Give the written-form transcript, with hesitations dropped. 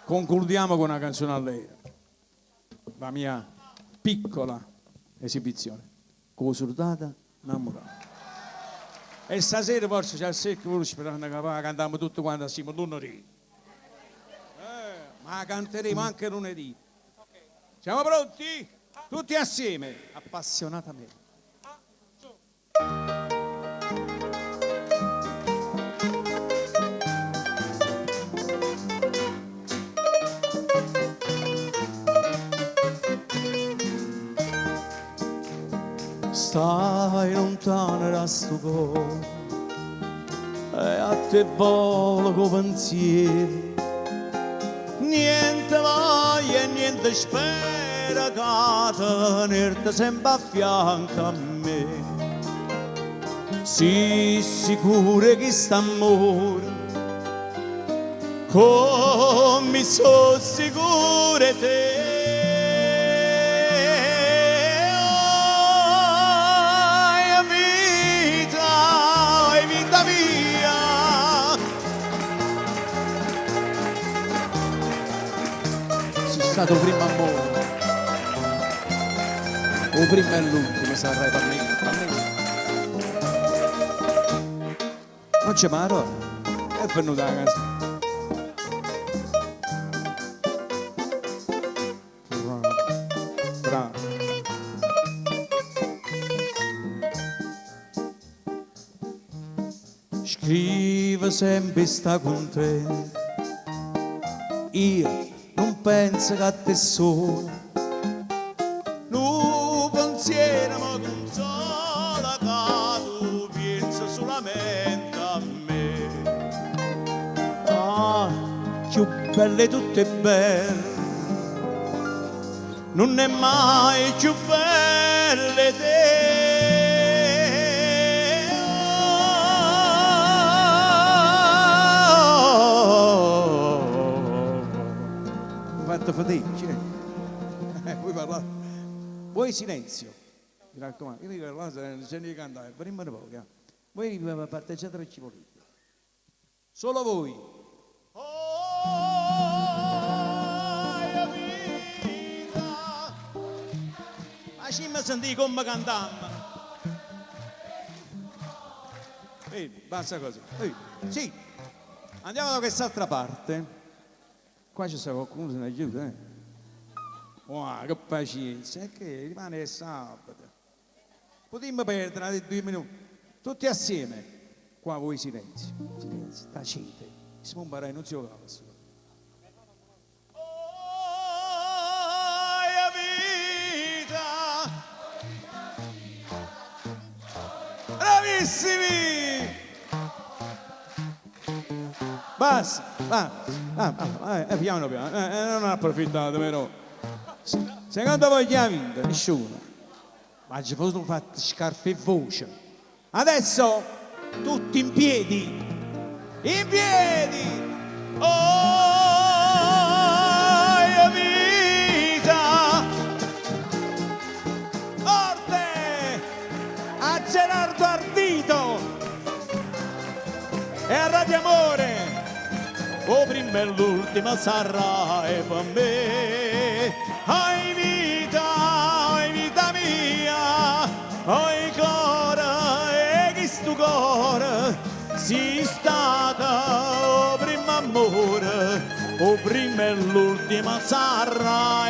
concludiamo con una canzone allegra, la mia piccola esibizione, con soldata innamorata. E stasera forse c'è il secco, voi sperando che cantiamo tutti quanti assieme lunedì. Ma canteremo anche lunedì. Siamo pronti? Tutti assieme, appassionatamente. Stai lontano da sto cuore e a te volo con pensieri, niente voglia e niente spera che tenerti sempre a fianco a me. Sii sicuro che st'amore come sono sicuro te. È stato primo amore, o prima e l'ultimo sarai per me. Non c'è maro, è venuta a casa. Bravo. Scrive sempre sta contenta, io non penso che a te solo, non pensiero ma consola che tu pensi solamente a me. Ah, più belle tutte belle, non è mai più belle te. Fatica, vuoi parlare? Vuoi silenzio? Mi raccomando, io dico là se c'è di cantare, prima di poco. Voi parteciate per ci volete. Solo voi. Oh, la vita. Ma ci mi sentì come cantammo. Vedi, basta così. Sì, andiamo da quest'altra parte. Qua c'è qualcuno che ne aiuta, Wow, che pazienza, è che rimane sabato. Potremmo perdere 2 minuti. Tutti assieme. Qua voi silenzio, tacete. Si imparare, non si va a nessuno. Oh, vita! Bravissimi! Basta, piano piano, non approfittate però. Secondo voi chi ha vinto? Nessuno. Ma ci fossero fatti scarpe e voce. Adesso tutti in piedi. In piedi! Oh, vita! Forte! A Gerardo Ardito! E a Radio Amore! O prima e l'ultima sarà e per me. Oi vita mia, oi cuore, e chi stu cuore si stata o prima amore, o prima e l'ultima sarà